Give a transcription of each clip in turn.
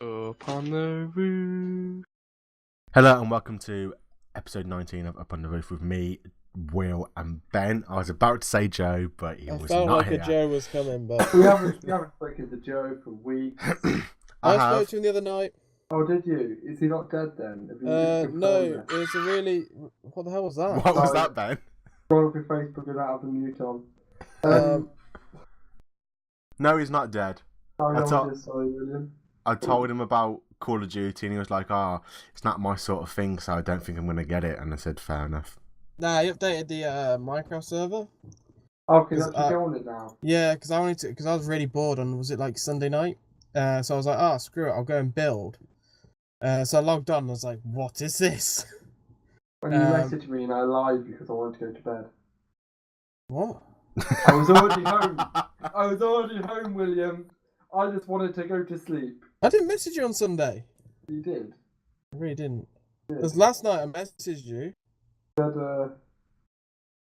Up on the roof. Hello and welcome to episode 19 of Up on the Roof with me, Will and Ben. I was about to say Joe, but he was felt not like here. a Joe was coming, but we haven't spoken to Joe for weeks. I spoke to him the other night. Oh, did you? Is he not dead then? Have you No, it's a really. What the hell was that? What was that, Ben? Go off your Facebook and out of the mute on. No, he's not dead. Sorry, William. I told him about Call of Duty and he was like, it's not my sort of thing, so I don't think I'm going to get it. And I said, fair enough. Nah, he updated the Minecraft server. Oh, can you go on it now? Yeah, because I was really bored on, was it like Sunday night? So I was like, screw it, I'll go and build. So I logged on and I was like, what is this? When you messaged me and I lied because I wanted to go to bed. What? I was already home. William. I just wanted to go to sleep. I didn't message you on Sunday. You did? I really didn't. Because last night I messaged you. Said,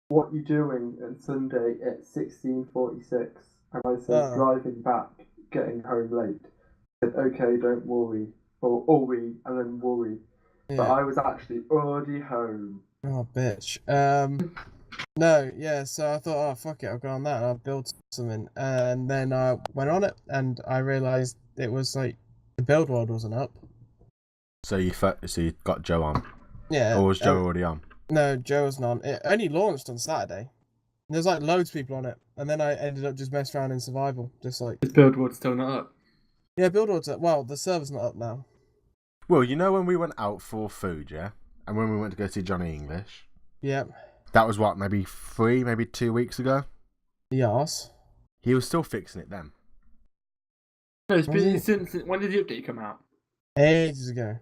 what you doing on Sunday at 16:46? And I said, driving back, getting home late. I said, okay, don't worry. Or worry, and then worry. Yeah. But I was actually already home. Oh, bitch. No, yeah, so I thought, fuck it, I'll go on that and I'll build something. And then I went on it and I realised it was like, the build world wasn't up. So you got Joe on? Yeah. Or was Joe already on? No, Joe wasn't on. It only launched on Saturday. There's like loads of people on it. And then I ended up just messing around in survival. Just like... Is build world still not up? Yeah, build world's up. Well, the server's not up now. Well, you know when we went out for food, yeah? And when we went to go see Johnny English? Yep. That was what, maybe 2 weeks ago? Yes. He was still fixing it then. No, it's been since when did the update come out? Ages ago.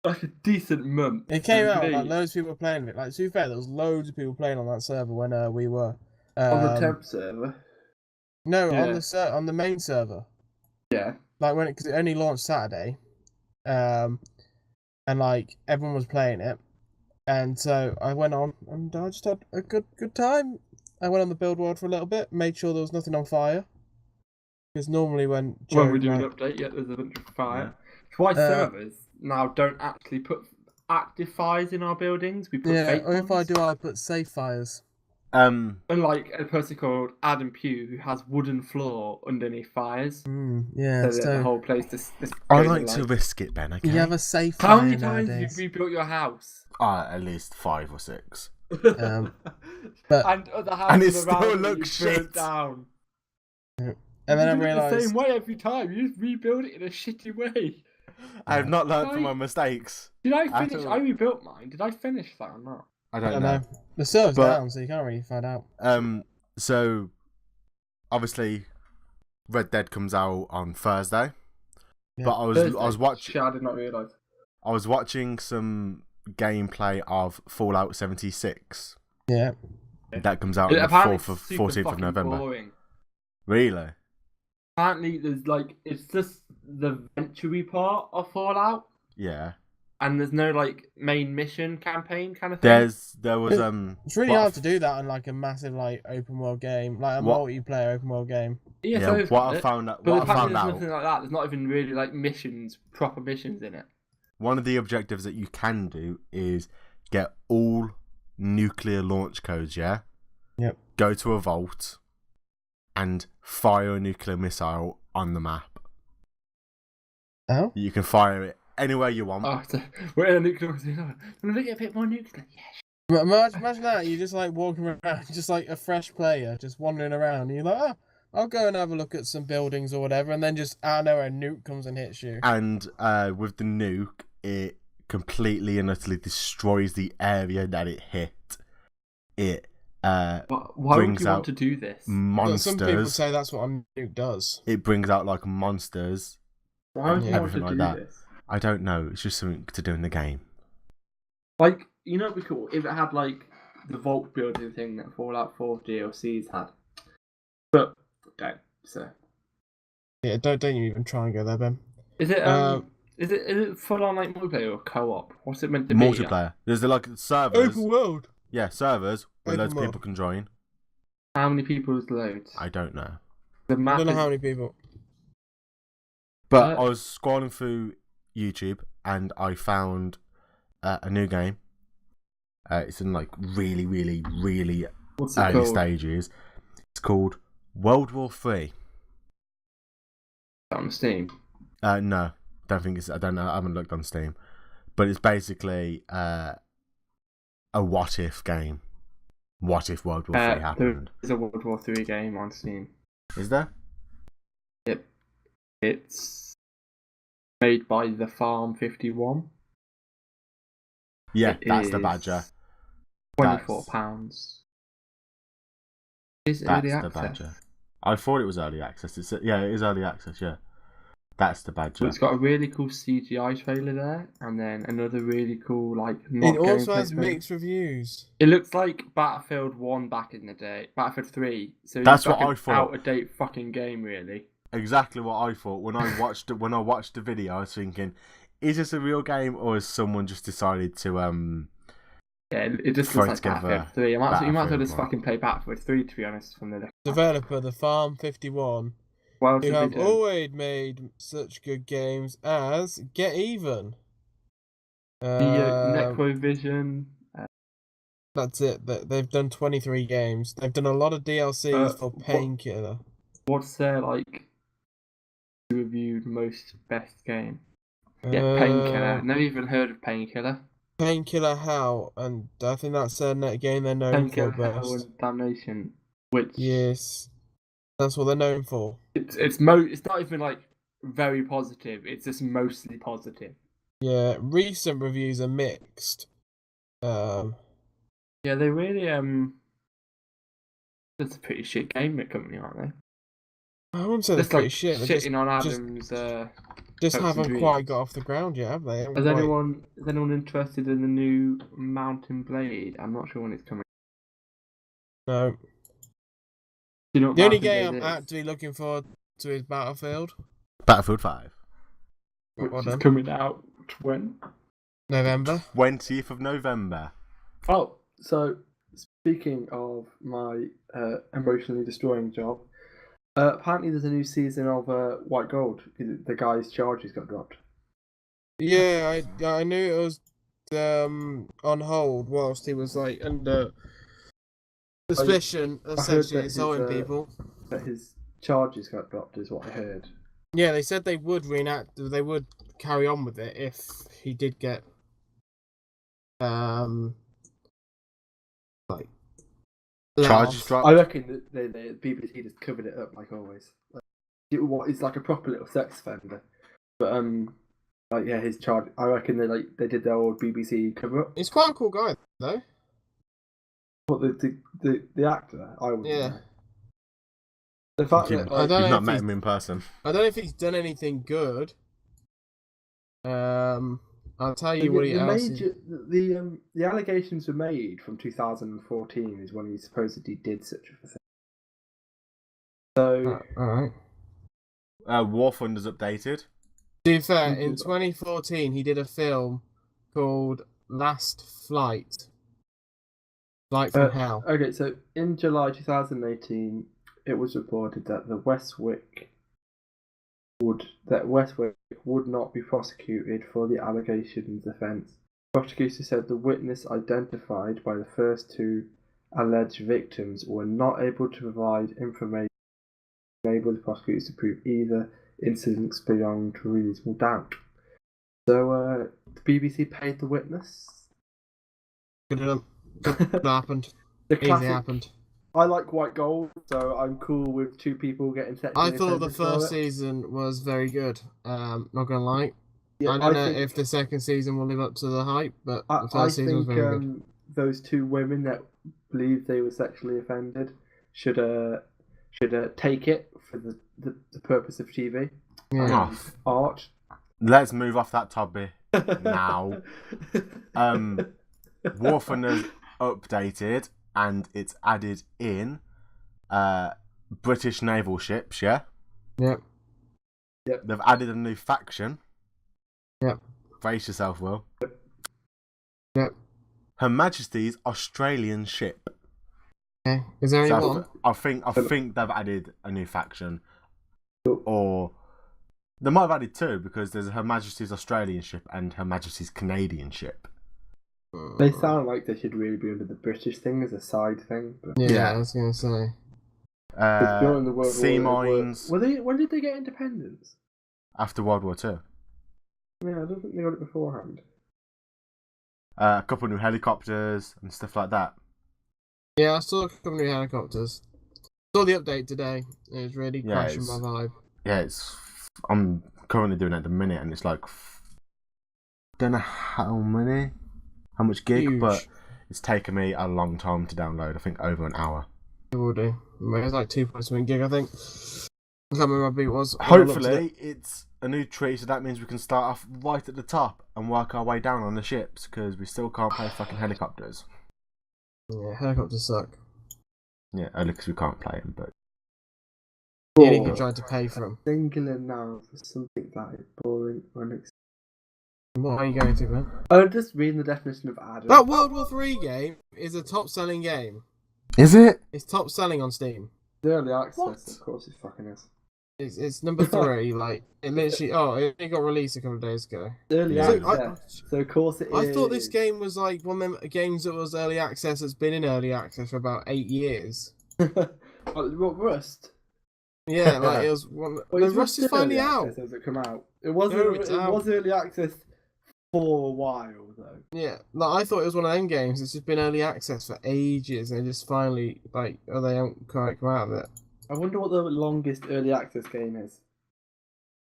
Like a decent month. It came out, like loads of people were playing it. Like, to be fair, there was loads of people playing on that server when we were... on the temp server? No, yeah. on the main server. Yeah. Like, because it only launched Saturday. And, like, everyone was playing it. And so I went on and I just had a good time. I went on the build world for a little bit, made sure there was nothing on fire. Because normally when we do an update, there's a bunch of fire. That's why servers now don't actually put active fires in our buildings. We put fake ones. If I do, I put safe fires. Unlike a person called Adam Pugh who has wooden floor underneath fires. Yeah, so the whole place just I like to risk it, Ben. Okay. You have a safe fire. How many times have you rebuilt your house? At least 5 or 6. But and other houses and it still looks shit. Down. And then I realised the same way every time. You just rebuild it in a shitty way. I have not learned from my mistakes. Did I finish? I rebuilt mine. Did I finish that or not? I don't know. The server's down, so you can't really find out. So obviously, Red Dead comes out on Thursday. Yeah. But I was watching. Shit, I did not realise. I was watching some gameplay of Fallout 76. Yeah. That comes out on the 14th of November. Boring. Really? Apparently, it's just the venture part of Fallout. Yeah. And there's no main mission campaign kind of thing. There was It's really hard to do that in a massive open world game, like a multiplayer open world game. Yeah. So what I found out. But there's nothing like that. There's not even really proper missions in it. One of the objectives that you can do is get all nuclear launch codes. Yeah. Yep. Go to a vault and fire a nuclear missile on the map. Oh. You can fire it anywhere you want. Oh, so we're in a nuclear. We're gonna get a bit more nuclear. Yeah. Imagine that. You're just walking around, just like a fresh player, just wandering around. And you're like, I'll go and have a look at some buildings or whatever, and then just out of nowhere, a nuke comes and hits you. And with the nuke, it completely and utterly destroys the area that it hit. It why brings would you out want to do this? Monsters. Some people say that's what a nuke does. It brings out monsters. Why would you want to do this? I don't know. It's just something to do in the game. It'd be cool if it had the vault building thing that Fallout 4 DLCs had. But don't. So. Yeah, don't you even try and go there, Ben. Is it full on multiplayer or co-op? What's it meant to be? Multiplayer. There's servers. Open world. Yeah, servers where Open loads of people can join. How many people is loads? I don't know. The map I don't know how many people. But I was scrolling through YouTube and I found a new game. It's in like really, really, really early stages. It's called World War 3. On Steam? No, don't think it's. I don't know. I haven't looked on Steam, but it's basically a what if game. What if World War 3 happened? There's a World War 3 game on Steam. Is there? Yep. It's made by the Farm 51. Yeah, that's the Badger. £24. Is it early access? The Badger. I thought it was early access. It is early access. Yeah, that's the Badger. But it's got a really cool CGI trailer there, and then another really cool It also has mixed reviews. It looks like Battlefield 1 back in the day, Battlefield 3. So that's what I thought. Out of date fucking game, really. Exactly what I thought when I watched it. When I watched the video, I was thinking, is this a real game or has someone just decided to Yeah, it just looks like Battlefield 3. You might as well just fucking play Battlefield 3, to be honest. From the developer, the Farm 51, who have always made such good games as Get Even. Necrovision. That's it. They've done 23 games. They've done a lot of DLCs for Painkiller. What's their reviewed most best game? Yeah, Painkiller. Never even heard of Painkiller. Painkiller Hell, and I think that's their game they're known for best. Hell and Damnation, which yes, that's what they're known for. It's not even very positive. It's just mostly positive. Yeah, recent reviews are mixed. Yeah, they really It's a pretty shit game company, aren't they? I wouldn't say they're pretty shit. Shitting on Adam's. Just haven't quite got off the ground yet, have they? Is anyone interested in the new Mountain Blade? I'm not sure when it's coming. No. You know the only game I'm actively looking forward to is Battlefield. Battlefield 5. Which is coming out when? November. 20th of November. Oh, so speaking of my emotionally destroying job, apparently there's a new season of White Gold. The guy's charges got dropped. Yeah, I knew it was on hold whilst he was under suspicion of sexually assaulting people. That his charges got dropped is what I heard. Yeah, they said they would they would carry on with it if he did get charges dropped. I reckon that the BBC just covered it up like always. It's like a proper little sex offender, but his charge. I reckon they did their old BBC cover up. He's quite a cool guy though. What the actor? I would. Yeah. Know. The fact that you've not met him in person. I don't know if he's done anything good. I'll tell you what else. The allegations were made from 2014 is when he supposedly did such a thing. So, all right. War Thunder's updated. To be fair, in 2014 he did a film called Last Flight. Flight from Hell. Okay, so in July 2018, it was reported that Westwick would not be prosecuted for the allegations offence. Prosecutors said the witness identified by the first two alleged victims were not able to provide information to enable the prosecutors to prove either incidents beyond reasonable doubt. So the BBC paid the witness. Good enough. It happened. Easy happened. I like White Gold, so I'm cool with two people getting sexually I thought the first season was very good. Not gonna lie. Yeah, I don't know if the second season will live up to the hype, but the first season was very good. Those two women that believed they were sexually offended should take it for the purpose of TV. Yeah. Art. Let's move off that topic now. War Thunder's updated. And it's added in British naval ships, yeah? Yep. They've added a new faction. Yep. Brace yourself, Will. Yep. Her Majesty's Australian ship. Okay. Is there any more? I think they've added a new faction. Or They might have added two because there's Her Majesty's Australian ship and Her Majesty's Canadian ship. They sound like they should really be under the British thing as a side thing. But Yeah, I was gonna say. during the World sea War, mines. When did they get independence? After World War II. Yeah, I don't think they got it beforehand. A couple new helicopters and stuff like that. Yeah, I saw a couple new helicopters. Saw the update today. It was really crashing my vibe. Yeah, I'm currently doing it at the minute, and it's like don't know how much gig, Huge. but it's taken me a long time to download. I think over an hour. It will do. It's like 2.7 gig, I think. I can't remember what beat was. Hopefully, it's a new tree, so that means we can start off right at the top and work our way down on the ships, because we still can't play fucking helicopters. Yeah, helicopters suck. Yeah, only because we can't play them, but... Yeah, you can try to pay for them. Singular now for something that is boring or unexpected. What are you going to, man? I'm just reading the definition of Adam. That World War 3 game is a top-selling game. Is it? It's top-selling on Steam. The early access, What? of course, it fucking is. It's number 3, like, it literally, it got released a couple of days ago. Early Yeah. access, so of course it is. I thought this game was like one of them games that was early access that's been in early access for about 8 years. What, Rust? Yeah, like it was one. Well, No, it's Rust is still finally early out. access as it come out. It was No, it's out. early access for a while though. Yeah, like I thought it was one of them games. It's just been early access for ages, and just finally, like, they don't quite come out of it. I wonder what the longest early access game is.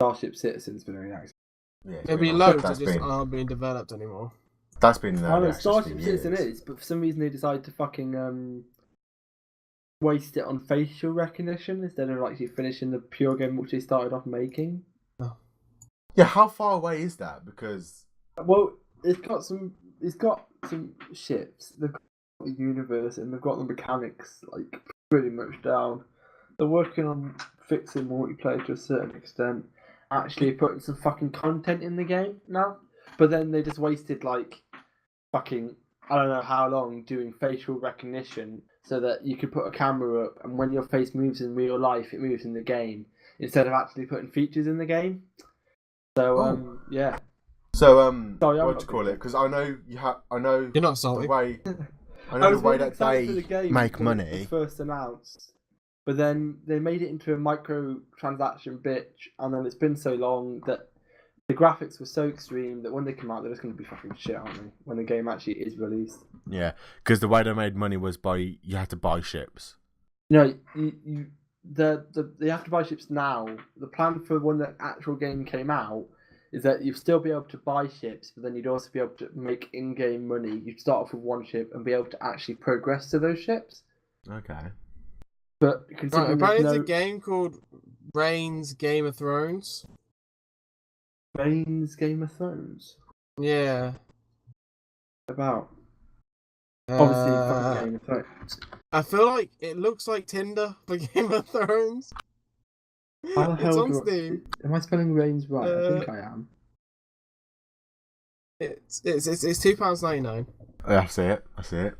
Starship Citizen's been early access. Yeah, There'll be loads that just aren't being developed anymore. That's been in I know early access for Starship Citizen years. is, but for some reason they decided to fucking waste it on facial recognition instead of actually finishing the pure game which they started off making. Yeah, how far away is that? Because... Well, it's got some ships. They've got the universe and they've got the mechanics like pretty much down. They're working on fixing multiplayer to a certain extent. Actually putting some fucking content in the game now. But then they just wasted like fucking I don't know how long doing facial recognition so that you could put a camera up and when your face moves in real life it moves in the game instead of actually putting features in the game. So yeah. So Sorry, what do you call it? Because I know I know You're not salty. the way. I know the way that they make when it money. was first announced, but then they made it into a microtransaction bitch, and then it's been so long that the graphics were so extreme that when they come out, they're just going to be fucking shit, aren't they? When the game actually is released. Yeah, because the way they made money was you had to buy ships. No, they have to buy ships now. The plan for when the actual game came out is that you'd still be able to buy ships, but then you'd also be able to make in-game money. You'd start off with one ship and be able to actually progress to those ships. Okay. But Right, apparently there's a game called Reigns Game of Thrones. Reigns Game of Thrones? Yeah. About? Obviously, fucking Game of Thrones. I feel like it looks like Tinder for Game of Thrones. How the It's hell on do Steam. Am I spelling Reigns right? I think I am. It's £2.99. I see it.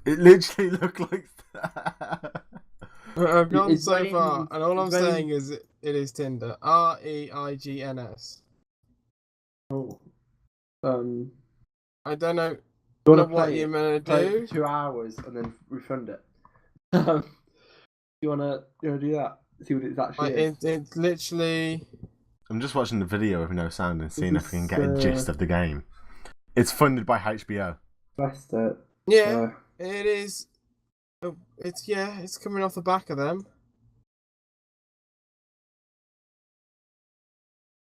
It literally looked like that. I've gone It's so Reigns- far, and all I'm Reigns- saying is it is Tinder. REIGNS. Oh. I don't know You want to what play you're it? gonna Play it do. for 2 hours and then refund it. You wanna do that? See what it actually Like, is. it's literally. I'm just watching the video with no sound and seeing if I can is, get a gist of the game. It's funded by HBO. Pressed it. Yeah, it is. It's coming off the back of them.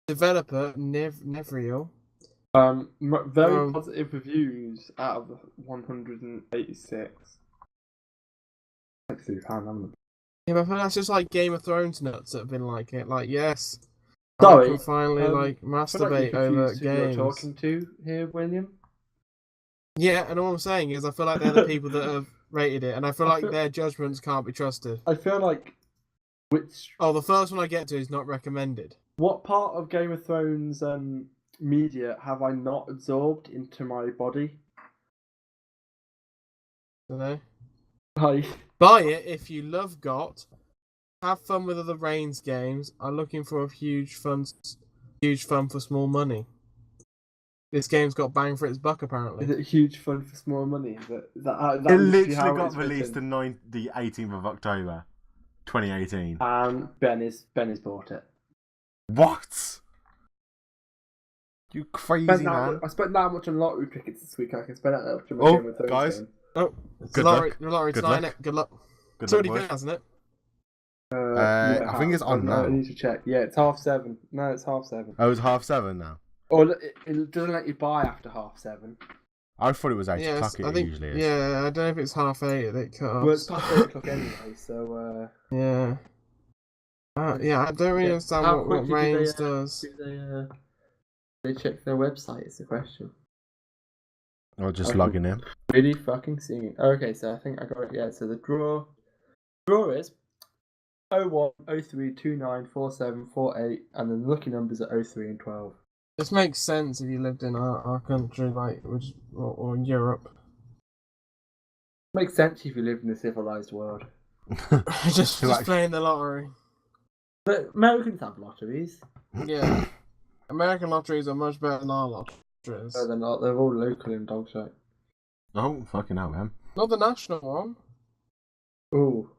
Developer Nevriel. Very positive reviews out of 186. Like £2, haven't it? Yeah, but I feel that's just like Game of Thrones nuts that have been like it. Like, yes, Sorry, I can finally I like feel like masturbate you're over confused who games. you're talking to here, William. Yeah, and all I'm saying is I feel like they're the people that have rated it, and I feel like their judgments can't be trusted. I feel like Oh, the first one I get to is not recommended. what part of Game of Thrones media have I not absorbed into my body? You know, Like, buy it if you love GOT. have fun with other Reigns games are looking for a huge fun for small money. This game's got bang for its buck, apparently. Is it huge fun for small money? That It literally literally how got it's released written. the 18th of October, 2018. And Ben has bought it. What? You crazy man! I spent that much on lottery tickets this week. I can spend that much on my Game of Thrones guys. game. Oh, it's Good lottery, luck. the lottery Good tonight, luck. innit? Good luck. Good It's luck, already boys. been, hasn't it? Yeah, I think it's on now. I need to check. Yeah, it's 7:30. No, it's 7:30. Oh, it's 7:30 now. Or it doesn't let you buy after 7:30. I thought it was 8 Yes, o'clock. I It think, usually is. yeah, I don't know if it's 8:30 that it cut off. Well, it's past 8 o'clock anyway, so Yeah. Yeah, I don't really understand how what quickly do Reigns they, does. they check their website? Is the question. Or just Okay. logging in. Really fucking seeing it. Okay, so I think I got it. Yeah, so the draw is 01, 03, 29, 47, 48, and then the lucky numbers are 03 and 12. This makes sense if you lived in our country, like, or Europe. Makes sense if you live in a civilized world. just actually- playing the lottery. But Americans have lotteries. Yeah. American lotteries are much better than our lotteries. No, they're not. They're all local in Dogshire. Oh, fucking hell, man. Not the national one. Ooh.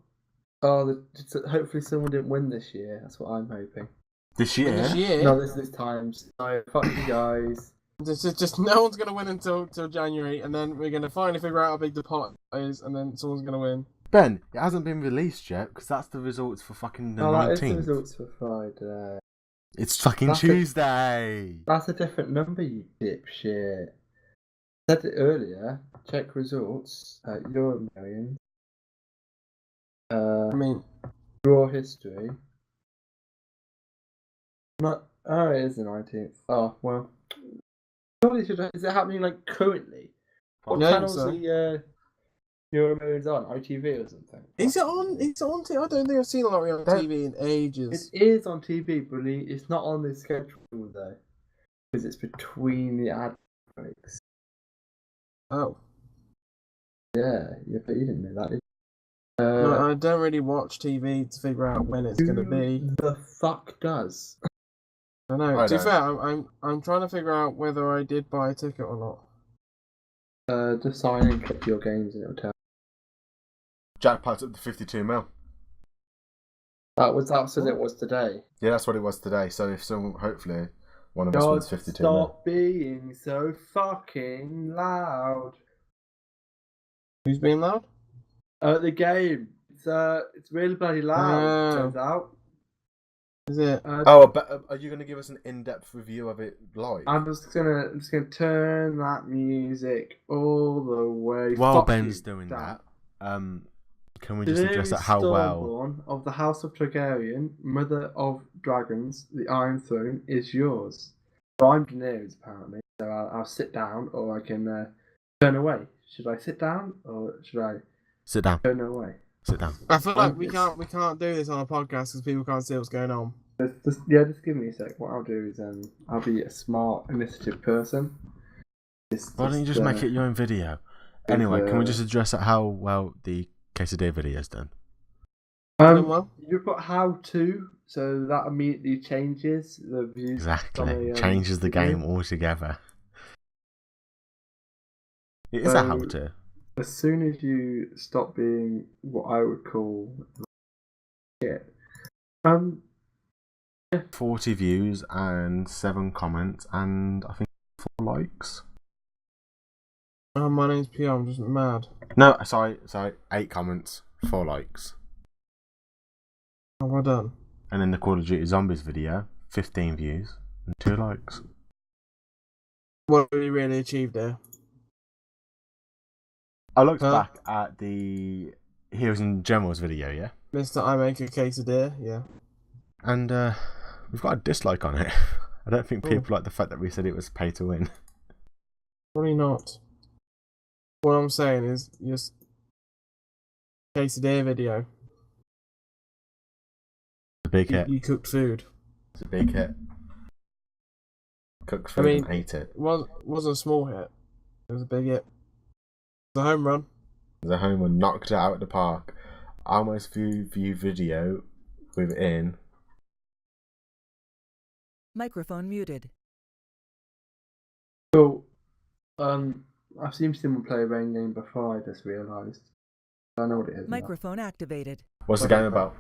Hopefully someone didn't win this year. That's what I'm hoping. This year? This year, No, this time. So, fuck you guys. just no one's gonna win until January, and then we're gonna finally figure out how big the pot is, and then someone's gonna win. Ben, it hasn't been released yet, because that's the results for fucking the 19th. That is the results for Friday. It's fucking That's Tuesday! That's a different number, you dipshit. I said it earlier. Check results at Euro Million. I mean, Draw history. Oh, it is the 19th. Oh, well. Surely is it happening, like, currently? What Yeah, channel's so. the Euro Millions on? ITV or something? is it on? It's on. I don't think I've seen a lottery on TV in ages. It is on TV, but it's not on the schedule, though. Because it's between the ad breaks. Oh. Yeah, but you didn't know that, did you? No, I don't really watch TV to figure out when it's gonna be. Who the fuck does? I know. I To be don't. fair, I'm trying to figure out whether I did buy a ticket or not. Just sign in, click your games, and it'll tell. Jackpot's up to 52 mil. That was it was today. Yeah, that's what it was today. So if someone, hopefully, one of us wins 52 mil. Stop being so fucking loud. Who's being loud? The game. It's really bloody loud. Turns out. Is it? But are you going to give us an in-depth review of it live? I'm just gonna turn that music all the way. While Fuck Ben's you, doing Dan. that, can we just address that how well? Stormborn of the House of Targaryen, Mother of Dragons, the Iron Throne is yours. So I'm Daenerys apparently. So I'll sit down, or I can turn away. Should I sit down, or should I Sit down. turn away? Sit down. I feel like we can't do this on a podcast because people can't see what's going on. Just give me a sec. What I'll do is I'll be a smart initiative person. Why don't you just make it your own video? Anyway, can we just address how well the quesadilla video's done? Done well? You put how to, so that immediately changes the views. Exactly. on a, Changes the video. game altogether. It is a how to. As soon as you stop being what I would call shit. 40 views and 7 comments and I think 4 likes. Oh, my name's P. I'm just mad. No, sorry, 8 comments, 4 likes. Oh, well done. And then the Call of Duty Zombies video, 15 views and 2 likes. What have we really achieved there? I looked back at the Heroes and Generals video, yeah? Mr. I make a quesadilla, yeah. And we've got a dislike on it. I don't think people like the fact that we said it was pay to win. Probably not. What I'm saying is just quesadilla video. It's a big hit. You cooked food. It's a big hit. Cooked food and ate it. It wasn't a small hit. It was a big hit. It was a home run. The home run knocked it out of the park. Our most viewed video within. Microphone muted. So, I've seen someone play a rain game before. I just realised. I know what it is. Microphone activated. What's the game about?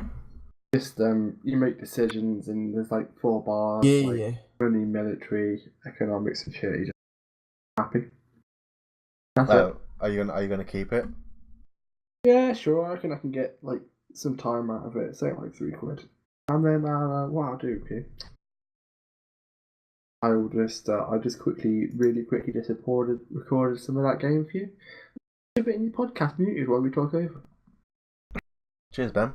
Just you make decisions and there's like 4 bars. Yeah. Money, military, economics, and shit. You're just happy. That's it. Are you gonna keep it? Yeah, sure. I reckon I can get like some time out of it. Say like £3, and then what I'll do, okay. I'll just really quickly just recorded some of that game for you. Keep it in your podcast muted while we talk over. Cheers, Ben.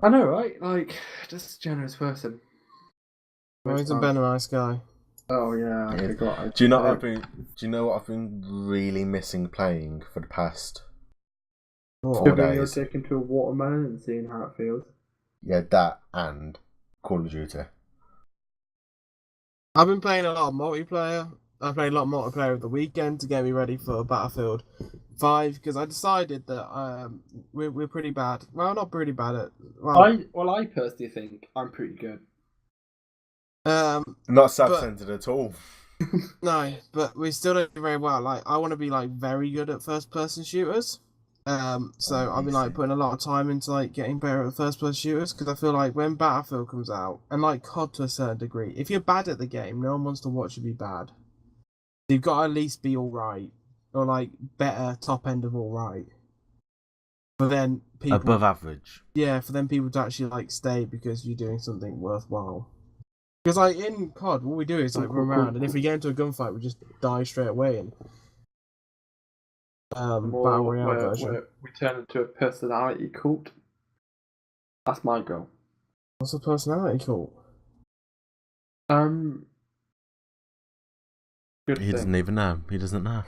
I know, right? Like, just a generous person. Well, he's a Ben, a nice guy. Oh yeah, I forgot. Do you know what I've been really missing playing for the past 4 days? You're taking to a watermelon and seeing how it feels. Yeah, that and Call of Duty. I've been playing a lot of multiplayer. I played a lot of multiplayer over the weekend to get me ready for Battlefield 5 because I decided that we're pretty bad. Well, not pretty bad at. I personally think I'm pretty good. Not self-centered at all. No, but we still don't do very well. Like, I want to be like very good at first-person shooters. So I've been like putting a lot of time into like getting better at first-person shooters because I feel like when Battlefield comes out and like COD to a certain degree, if you're bad at the game, no one wants to watch you be bad. You've got to at least be all right, or like better top end of all right. But then people Above average. Yeah, for them people to actually like stay because you're doing something worthwhile. Because like in COD, what we do is like run around, and if we get into a gunfight, we just die straight away. And Battle Royale version. We turn into a personality cult. That's my goal. What's a personality cult? He doesn't even know. He doesn't know.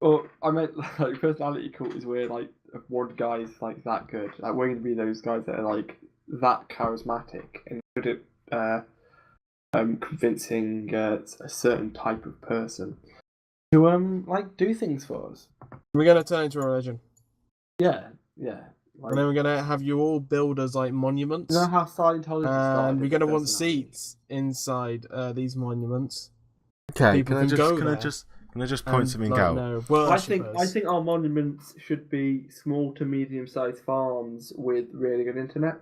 Well, I meant like personality cult is where like one guy's like that good. Like we're gonna be those guys that are like that charismatic and good at convincing a certain type of person to like do things for us. We're gonna turn into a religion. Yeah. And then we're gonna have you all build us like monuments. You know how Scientology started? And we're gonna want seats inside these monuments. Okay, can I just point something out? No, I think our monuments should be small to medium-sized farms with really good internet.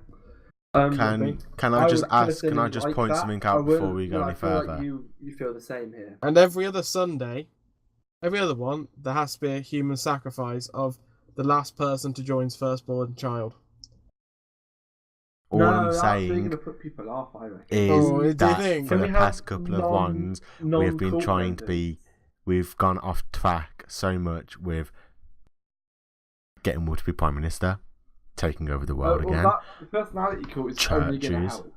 Can I just point something out before we go any further? Like you feel the same here. And every other Sunday, every other one, there has to be a human sacrifice of the last person to join's firstborn child. All I'm saying going to put people off, I reckon. is that for the past couple of ones, we've been trying to be... We've gone off track so much with getting Wood to be Prime Minister, taking over the world again. The personality cult is only going to help.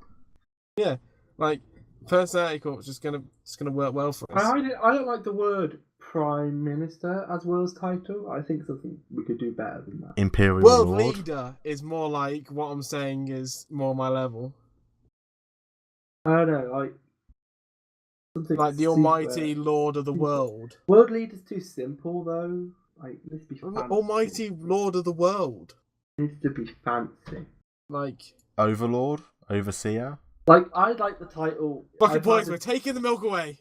Yeah, like, personality cult is just gonna work well for us. I don't like the word Prime Minister as World's title. I think something we could do better than that. Imperial World Lord. Leader is more like what I'm saying is more my level. I don't know, like something like the Almighty Lord of the World. World Leader's too simple though. Like let's be fancy. Almighty Lord of the World. It needs to be fancy. Like Overlord, Overseer. Like I like the title. Bucket Boys, we're taking the Milky Way.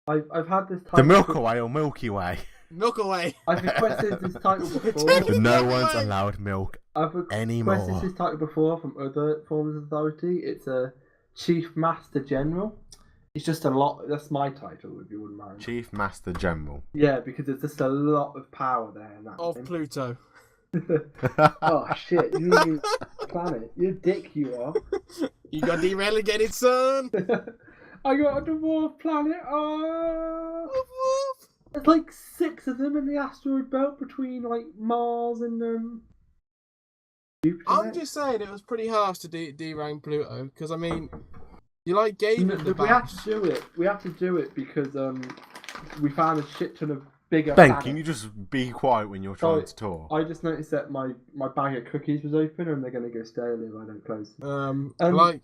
I've had this title. The Milky Way or Milky Way? Milky Way. I've requested this title before. But no one's allowed milk anymore. I've requested this title before from other forms of authority. It's a Chief Master General. It's just a lot. That's my title, if you wouldn't mind. Chief Master General. Yeah, because there's just a lot of power there in that. Of Pluto. Oh shit! You mean planet? You dick, you are. You got derelegated, son. I got a dwarf planet. There's like 6 of them in the asteroid belt between like Mars and Jupiter. I'm just saying it was pretty harsh to derank Pluto because I mean, you like gave him the We have to do it. We have to do it because we found a shit ton of bigger. Ben, planets. can you just be quiet when you're trying to talk? I just noticed that my bag of cookies was open and they're gonna go stale if I don't close them. Like.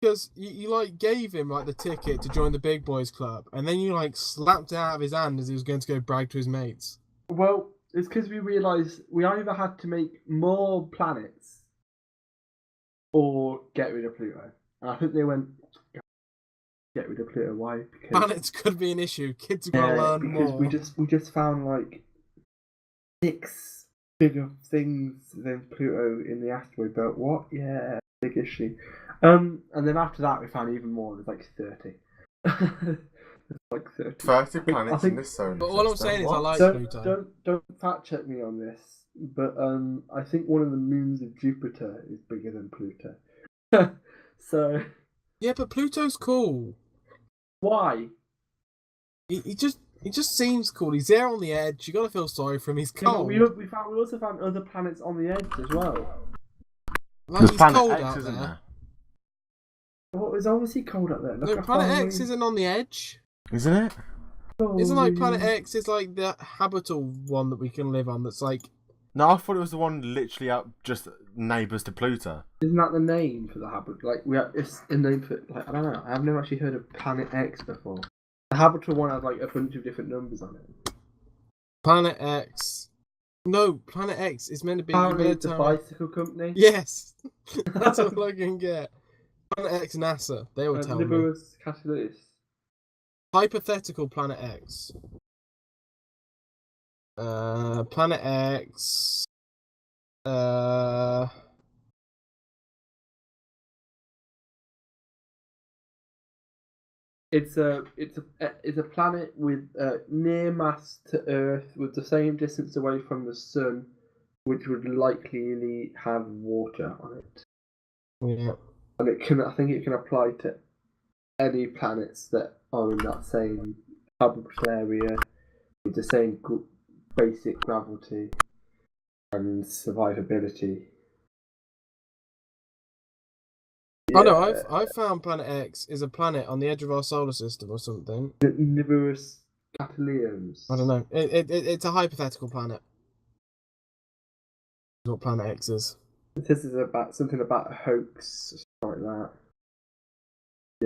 Because you like gave him like the ticket to join the big boys club, and then you like slapped it out of his hand as he was going to go brag to his mates. Well, it's because we realised we either had to make more planets or get rid of Pluto. And I think they went get rid of Pluto. Why? Because Planets could be an issue. Kids have got to learn because more. we just found like 6 bigger things than Pluto in the asteroid belt. What? Yeah, big issue. And then after that we found even more. There's like 30. There's like 30. 30 planets in this solar But all I'm system. saying is I What? like Don't, Pluto. don't fact check me on this, but I think one of the moons of Jupiter is bigger than Pluto. So Yeah, but Pluto's cool. why? He just seems cool. He's there on the edge. You gotta feel sorry for him. He's Yeah, but cold. we also found other planets on the edge as well. Like, There's he's Planet cold X, out isn't there. there? Well, it's obviously cold up there. Look No, how Planet far X away- isn't on the edge. Isn't it? Isn't like Planet X is like the habitable one that we can live on. That's like No, I thought it was the one literally up just neighbours to Pluto. Isn't that the name for the habit? Like it's a name for like I don't know. I've never actually heard of Planet X before. The habitable one has like a bunch of different numbers on it. Planet X. No, Planet X is meant to be. Apparently, it's a bicycle company. Yes, that's all I can get. Planet X, NASA. They will tell me. Liberus Catalyst. Hypothetical Planet X. Planet X. It's a planet with near mass to Earth, with the same distance away from the sun, which would likely have water on it. Yeah. And I think it can apply to any planets that are in that same habitable area with the same basic gravity and survivability. Oh no, I've found Planet X is a planet on the edge of our solar system or something. Nibiru's Cataliums. I don't know. It's a hypothetical planet. That's what Planet X is. This is about something about a hoax, something like that.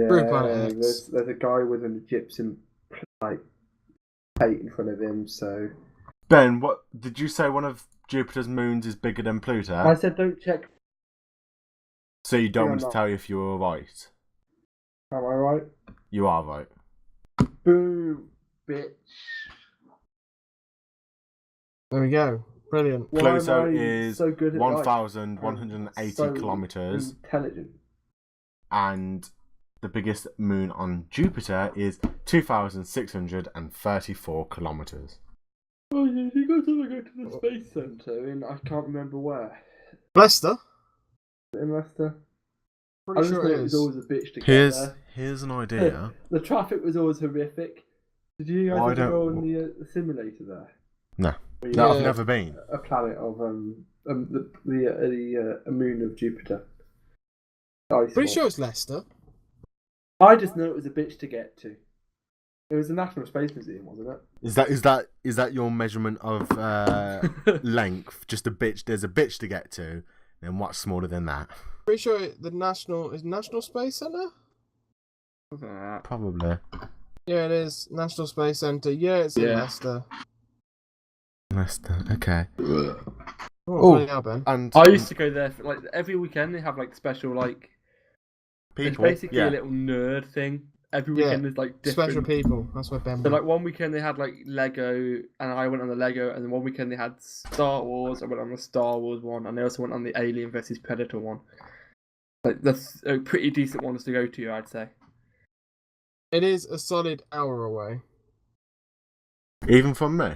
Yeah, True Planet X. There's a guy with an Egyptian like plate in front of him. So Ben, what did you say? One of Jupiter's moons is bigger than Pluto? I said, don't check. So you don't want I'm to not. tell you if you were right? Am I right? You are right. Boom, bitch. There we go. Brilliant. Why Pluto am I is so good at 1,180 so kilometers, intelligent. and the biggest moon on Jupiter is 2,634 kilometers. Oh, yeah, you guys ever go to the space center in I can't remember where. Leicester? In Leicester. I Pretty just sure know it it was is. always a bitch to get there. Here's an idea. The traffic was always horrific. Did you guys Well, I ever go don't- on the simulator there? No, Where you no, go I've never been. a planet of a moon of Jupiter. Pretty sure it's Leicester. I just know it was a bitch to get to. It was the National Space Museum, wasn't it? Is that your measurement of length? Just a bitch. There's a bitch to get to. Then what's smaller than that? Pretty sure the National Space Center? Probably. Yeah, it is. National Space Center. Yeah, it's in Leicester. Leicester. Okay. Oh, Oh, hell, Ben. and I used to go there for, like every weekend. They have like special like people. it's basically Yeah. a little nerd thing. Every weekend there's like different. Special people. That's where Ben So went. like one weekend they had like Lego, and I went on the Lego, and then one weekend they had Star Wars. I went on the Star Wars one, and they also went on the Alien versus Predator one. Like that's pretty decent ones to go to, I'd say. It is a solid hour away. Even from me.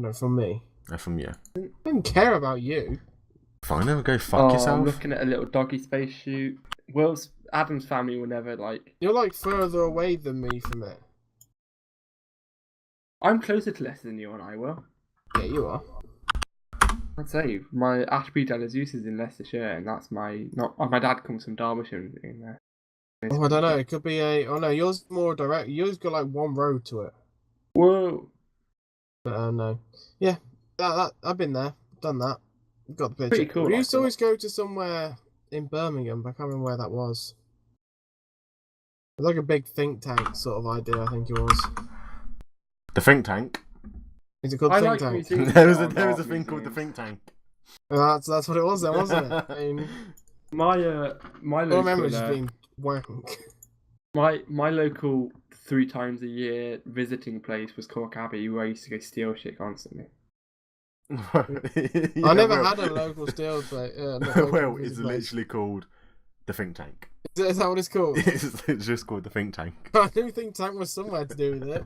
No, from me. From you. I don't care about you. Fine, then go fuck yourself. I'm looking at a little doggy space shoot. Will's Adam's family will never like. You're like further away than me from it. I'm closer to Leicester than you and I will. Yeah, you are. I'd say my Ashby Zeus is in Leicestershire, and that's my my dad comes from Derbyshire in there. Oh, I don't know. It could be a. Oh no, yours is more direct. Yours got like one road to it. Whoa. But no. Yeah, that I've been there, done that. Got the picture. Pretty cool, We used to actually. always go to somewhere in Birmingham, but I can't remember where that was. It was like a big think tank sort of idea, I think it was. The Think Tank. Is it called I Think like Tank? museums. there was Oh, a art thing called the museums. Think Tank. That's what it was then, wasn't it? I mean, My All I remember is local being wank. my local 3 times a year visiting place was Cork Abbey, where I used to go steal shit constantly. I never had a local steal play. Well, it's literally called the Fing Tank. Is that what it's called? It's just called the Fing Tank. I do think Tank was somewhere to do with it.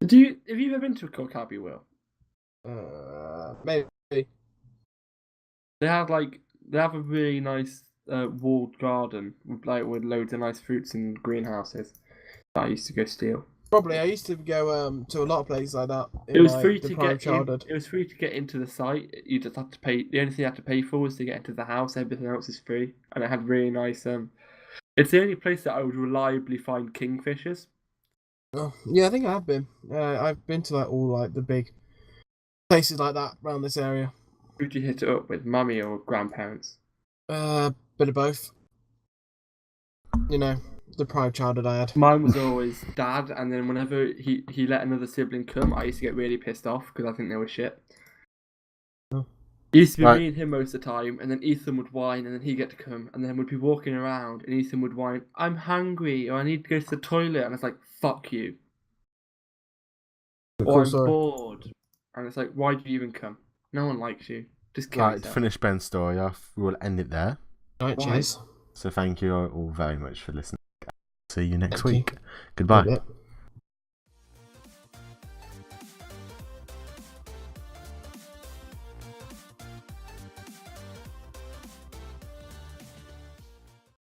Have you ever been to a Cork Abbey, Will? Maybe. They have a really nice walled garden with loads of nice fruits and greenhouses that I used to go steal. Probably. I used to go to a lot of places like that. It was free to get in. It was free to get into the site. You just had to pay. The only thing you had to pay for was to get into the house. Everything else is free, and it had really nice. It's the only place that I would reliably find kingfishers. Oh, yeah, I think I have been. I've been to all the big places like that around this area. Who'd you hit it up with, mummy or grandparents? Bit of both. You know, the pride of childhood I had. Mine was always dad, and then whenever he let another sibling come, I used to get really pissed off because I think they were shit. Oh. It used to be me and him most of the time, and then Ethan would whine, and then he'd get to come, and then we'd be walking around, and Ethan would whine, "I'm hungry," or "I need to go to the toilet," and it's like, "Fuck you." Or "I'm bored," and it's like, "Why do you even come? No one likes you. Just kill yourself." To finish Ben's story off, we'll end it there. Right, cheers. So thank you all very much for listening. See you next week. Goodbye.